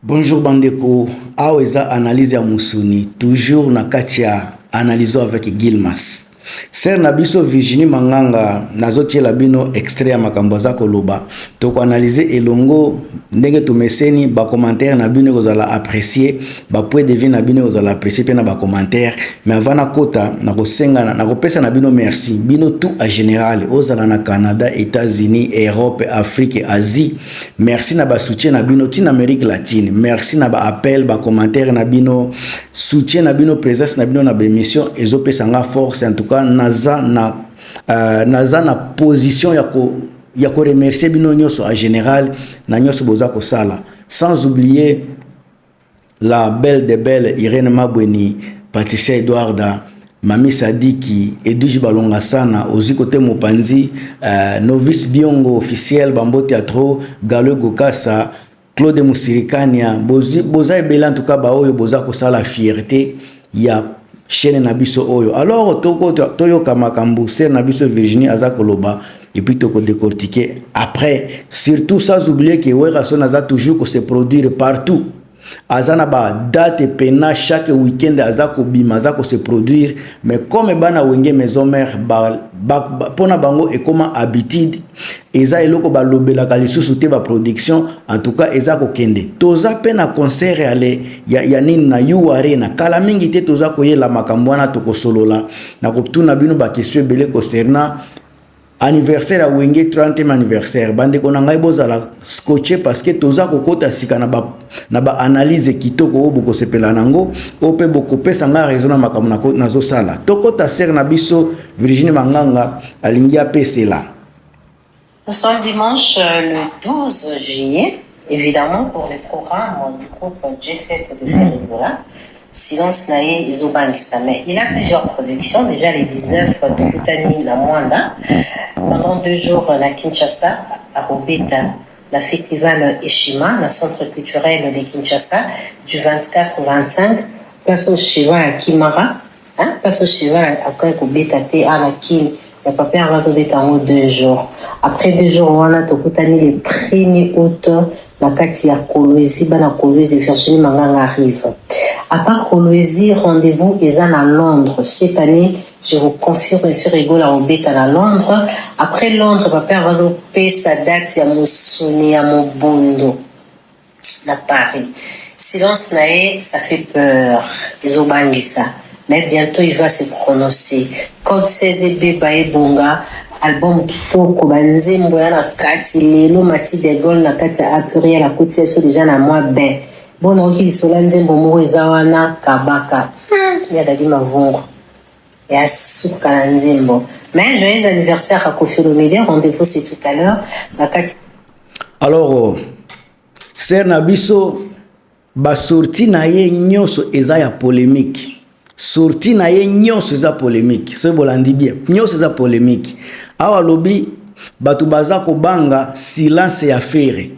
Bonjour Bandeko, Aweza analyse ya Musuni, toujours na katia analyse avec Gilmas. Ser Nabiso Virginie Manganga, nazotie labino extrait ya makambo za koloba. Toko analyse elongo, ndenge tumeseni, ba commentaire na bino kozala apprécier, ba point de vue na bino kozala apprécier pe na ba commentaire. Mais avant na kota, na kosenga na kopesa na bino merci. Bino tout en général, ozala na Canada, États-Unis, Europe, Afrique, Asie. Merci na ba soutien na bino tin Amérique latine. Merci na ba appel, ba commentaire na bino, soutien na bino, présence na bino na ba émission ezo pesanga force en tout cas. Naza na position ya ko remercier bino nyoso en général na nyoso boza ko sala, sans oublier la belle de belle Irène Mabweni, Patricia Edouarda, Mami Sadiki, Edouji Balonga sana, Ozikote Mopanzi, Novice Biongo officiel Bambo Teatro, Galo Gokasa, Claude Musirikania, boza ebela en tout cas ba oyo boza ko sala fierté ya chaîne nabiso oyo. Alors toyo kamakambu Ser Nabiso Virginie aza koloba et puis toko décortiquer après, surtout sans oublier que Wera Son aza toujours que se produire partout. Azana ba date pena chaque week-end aza ko bima aza ko se produire, mais comme bana wenge maison mère pona bango et comment habitude eza eloko ba lobela kalisusu te ba production en tout cas eza ko kende toza pena concert ale ya nini na yu arena kala mingi te toza ko yela makambwana to ko solola na ko tuna bino ba question belé concernant anniversaire à Wenge 30e anniversaire bande ko ngai bozala scotché parce que toza ko kota sika na ba analyse kitoko oboko sepela nango ope boko pesa nga raison na makambo nazo sala tokota Ser Nabiso Virginie Manganga alingia pesela. Nous sommes dimanche le 12 juillet, évidemment pour les programmes du groupe G7 de Ferrigola. Silence Naye Izobangisa. Mais il a plusieurs productions. Déjà les 19 de Kutani La Mwanda. Pendant 2 jours, la Kinshasa, à Robeta, la festival Eshima, le centre culturel de Kinshasa, du 24 au 25. Place au Shiva à Kimara. Place au Shiva à Robeta, à la Kin. Le papier à Razobeta en 2 jours. Après 2 jours, on a Tokutani les premiers auteurs. La Katia Kolwezi, Bana Kolwezi, Virginie Manganga arrive. À part Kolwezi, rendez-vous est à Londres. Cette année, je vous confirme, Ferrigo la Robeta à Londres. Après Londres, papa Razo paie sa date à Moussoni, à Mobondo, à Paris. Silence Naé, ça fait peur. Ils ont bangé ça. Mais bientôt, il va se prononcer. Code 16 Bae Bonga. Album kitoko banzembo ya na kati lelo mati de gol na kati apuri la kuti so déjà na moi ben bon on qui sola nzembo mo ezawana kabaka ya dadi mavungo ya suka na nzembo. Mais joyeux anniversaire à Kofi Olomide, rendez-vous c'est tout à l'heure na kati. Alors Ser Nabiso ba sorti na ye nyoso eza ya polémique. Sorti na ye nyonso eza polémique. Ce bolandi bien. Nyonso eza polémique. Awa lobi batu baza ko banga silence ya fere.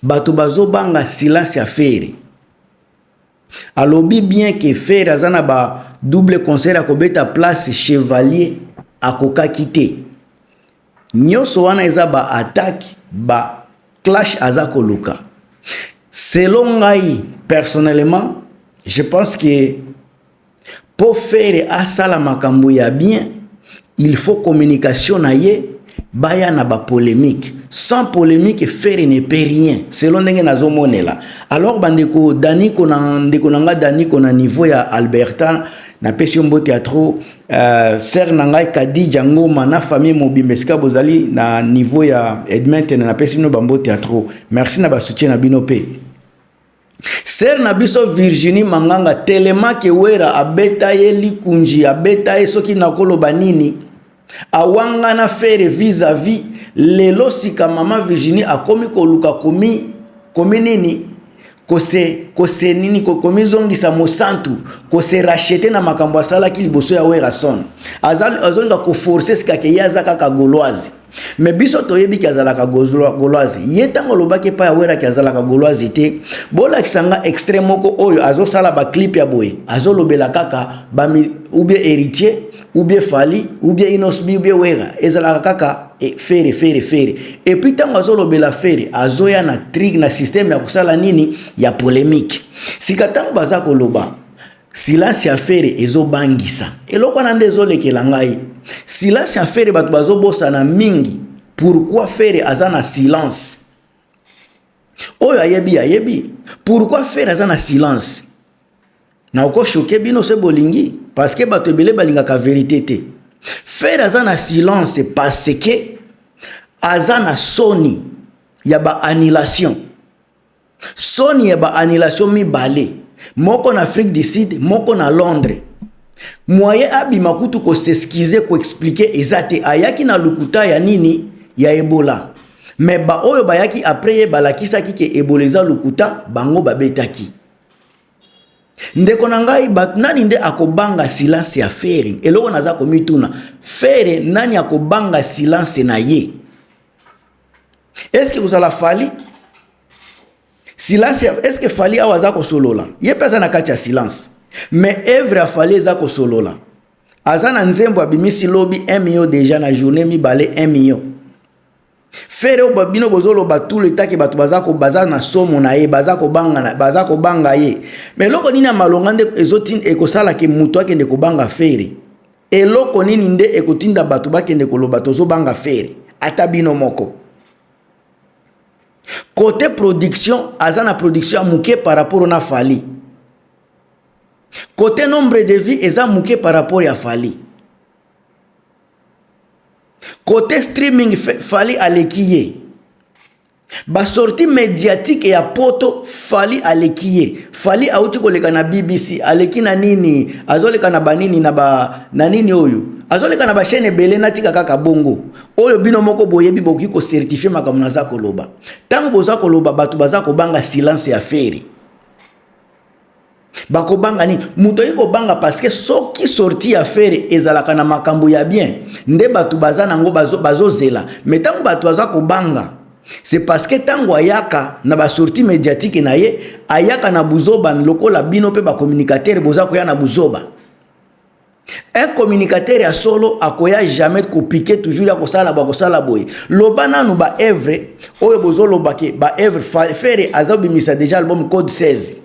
Batu bazo banga silence ya fere. Alobi bien que fere azana ba double concert akobeta place Chevalier akoka kite. Nyonso wana eza ba attaque ba clash azako luka. Selon ngai personnellement, je pense que pour faire asala makambo ya bien, il faut communication na ye, baya na ba polémique. Sans polémique, faire ne peut rien. Selon ndenge nazo monela. Alors bandeko Dani kona ndeko nanga Dani kona niveau ya Alberta na pesi Mbo Teatro, Ser nangai Kadi Ngoma na famille Mobimbeska bozali na niveau ya Edmonton na pesi no Bambo Teatro. Merci na ba soutien na bino pe. Ser Nabiso Virginie Manganga telema ke wera abeta ye likunji abeta ye soki nakolo banini awanga na fere vis-à-vis lelo sika mama Virginie akomi koluka komi nini kose nini komi zongisa mosantu kose racheter na makambo asala ki liboso ya Wera Son azonga ko forcer sika ke yaza kaka goloise. Mais biso toyebi ki azalaka goloise yetango lobaki pa ya Wera ki azalaka goloise te bola kisanga extrême moko oyo azo sala ba clip ya boye azo lobela kaka ba ou bien héritier ou bien Fali ou bien Inosbi ou bien Wera ezalaka kaka et faire et puis tango azolobela faire azoya na trick na système ya kusala nini ya polémique sika tango baza koloba silence ya faire ezobangisa eloko na nde ezolekela ngai silence ya faire bato bazobosa na mingi pourquoi faire azana silence oyo ayebi pourquoi faire azana silence na oko choqué bino se bolingi parce que bato ebele balingaka vérité te faire azana silence parce que azana soni ya ba annulation soni ya ba annulation mibale moko na Afrique du Sud moko na Londres moyen abima kutu ko s'excuser ko expliquer ezate ayaki na lukuta ya nini ya Ebola mais ba oyo bayaki après balakisa ki ke Ebola eza lukuta bango babetaki ndeko na ngai nani nde akobanga silence ya Fere eloko naza komituna Fere nani akobanga silence na ye est-ce que kozala fali silence est-ce que fali awaza ko solola ye pesa na kati ya silence mais œuvre a fali eza ko solola azana nzembo abimisi lobi 1 million déjà na journée mi balé 1 million Fere o babino bozolo tout le temps ke batu bazako baza na somo na ye bazako banga ye mais loko nini malonga nde ezotine ekosala ke mutu akende ko banga Fere eloko nini nde ekotinda batu bakende koloba tozo banga Fere ata bino moko côté production azana production muke par rapport na fali côté nombre de vie eza muke par rapport ya fali côté streaming fali alekiye ba sortie médiatique ya poto fali alekiye fali auti koleka na BBC aleki na nini azoleka na banini na nini oyo azoleka na ba chaîne belé natika kaka bongo oyo bino moko boyebi boki ko certifier makambo na za koloba tango boza koloba batu baza ko banga silence ya Fere bako banga ni muto yiko banga parce que soki sorti ya Fere ezalaka na makambo ya bien nde batu baza nango bazo zela mais tango batu baza ko banga c'est parce que tango ayaka na ba sortie médiatique na ye ayaka na buzoba lokola bino pe ba communicateur boza ko ya na buzoba un communicateur ya solo akoya jamais copier toujours ya kosala ba kosala boy lobana no ba œuvre oyo bozo lobake ba œuvre Fere azobimisa déjà album code 16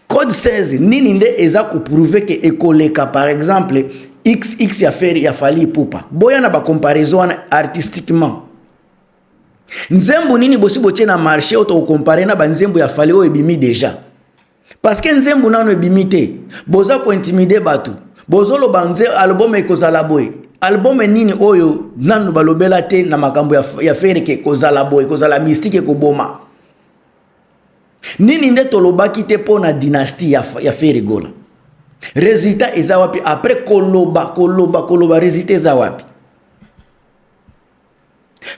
code 16 nini nde eza ko prouver que ekoleka par exemple XX ya Fere ya fali pupa boya na ba comparaison artistiquement nzembo nini bosi botie na marché auto comparer na ba nzembo ya fali o ebimi déjà parce que nzembo nano ebimi te boza ko intimider batu bozolo banze album ekozala boy album nini oyo nanu balobela te na makambo ya Fere ke kozala boy kozala mystique ko boma nini nde tolobaki te po na dynastie ya Fere Gola résultat eza wapi après koloba résultat eza wapi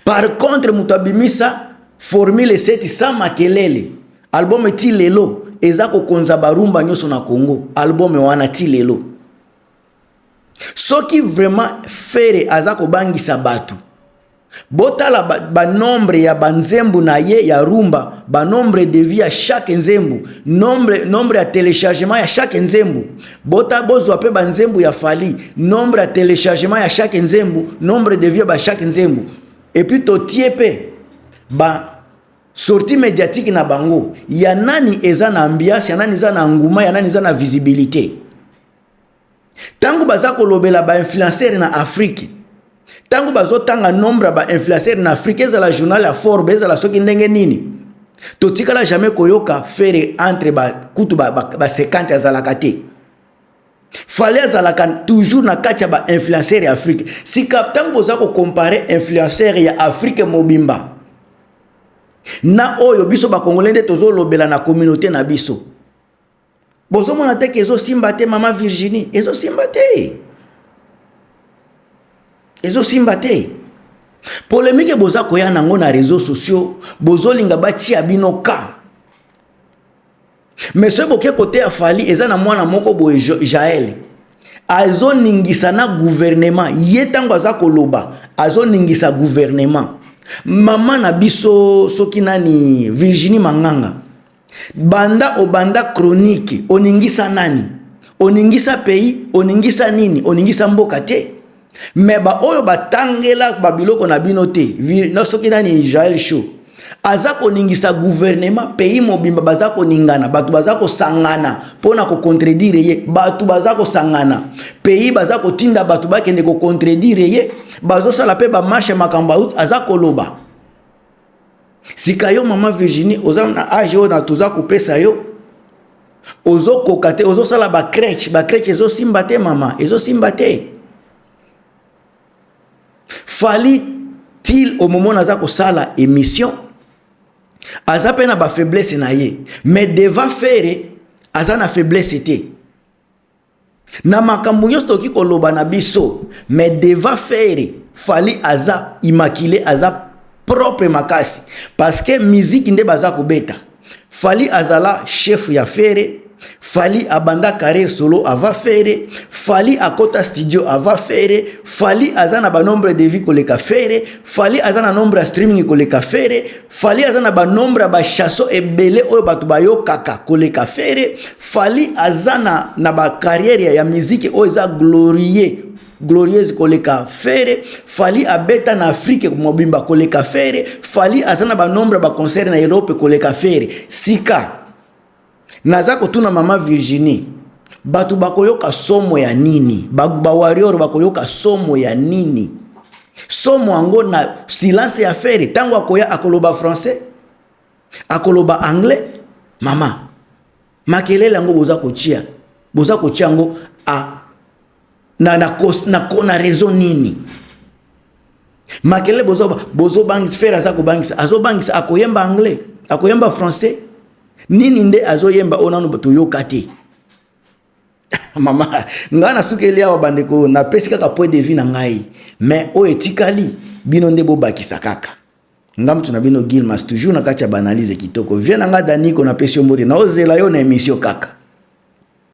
par contre mutabimisa formule 7 sans makelele album ti lelo eza ko konza barumba nyoso na Congo album wana ti lelo soki vraiment Fere aza ko bangisa batu botala ba nombre ya banzembu na ye ya rumba ba nombre de vie à chaque nzembu nombre ya téléchargement ya chaque nzembu bota bozwa pe banzembu ya fali nombre ya téléchargement ya chaque nzembu nombre de vie ba chaque nzembu et puis to tiepe ba sortie médiatique na bango ya nani eza na ambiance ya nani eza na nguma ya nani eza na visibilité tango baza kolobela ba influenceur na Afrique tango bazotanga nombre ba influenceur na Afrique ezala journal ya Forbes ezala soki ndenge nini totikala jamais koyoka Fere entre ba kutu ba 50 azalaka te fallait azalaka toujours na kati ya ba influenceur ya Afrique si kaptango boza ko comparer influenceur ya Afrique mobimba na oyo biso ba congolais nde tozo lobela na communauté na biso bozo mona te ke ezo simba te mama Virginie ezo simba te polémique boza koya nango na réseaux sociaux bozo linga bati abino ka mais ce boke côté ya fali eza na mwana moko boye Jaël azo ningisa na gouvernement yetango aza koloba azo ningisa gouvernement mama na biso soki nani Virginie Manganga banda obanda chronique oningisa nani oningisa pays oningisa nini oningisa mboka te mais ba oyo batangela babiloko na bino te soki nani Israel show aza koningisa gouvernement pays mobimba baza koningana bato baza kosangana pona ko contredire ye bato baza kosangana pays baza kotinda bato bakende ko contredire ye bazosala pe ba marche makambo aza koloba sika yo mama Virginie oza na age oyo na toza kopesa yo ozo kokate ozo sala ba crèche ezo simba te mama ezo simba te fali til au moment naza kosala émission aza pe na ba faiblesse na ye mais devant faire aza na faiblesse te na makambo nyonso toki koloba na biso mais devant faire fali aza immaculé aza propre makasi parce que musique nde baza kobeta fali azala chef ya faire fali abanda carrière solo ava faire fali akota studio ava faire fali azana ba nombre de vie koleka faire fali azana nombre de streaming koleka faire fali azana ba nombre ba chanson ebele oyo batu bayo kaka koleka faire fali azana na ba carrière ya musique oyo za glorieuse koleka faire fali abeta na Afrique mobimba koleka faire fali azana ba nombre ba concert na Europe koleka faire sika naza kotuna mama Virginie batu bakoyoka somo ya nini ba warrior bakoyoka somo ya nini somo ango na silence ya faire tango akoya akoloba français akoloba anglais mama makelele yango boza kochia ngo na raison nini makelele bozo bangisa faire azako bangisa azo bangisa akoyemba anglais akoyemba français nini nde azoyemba onano toyoka te mama ngana sukeli awa bandeko na pesi kaka point de vue na ngai mais o etikali bino nde bobakisa kaka ngamtu na bino Gilmas toujours na kati ya banalize kitoko vient nga Daniko na pesi mbote na ozela yo na émission kaka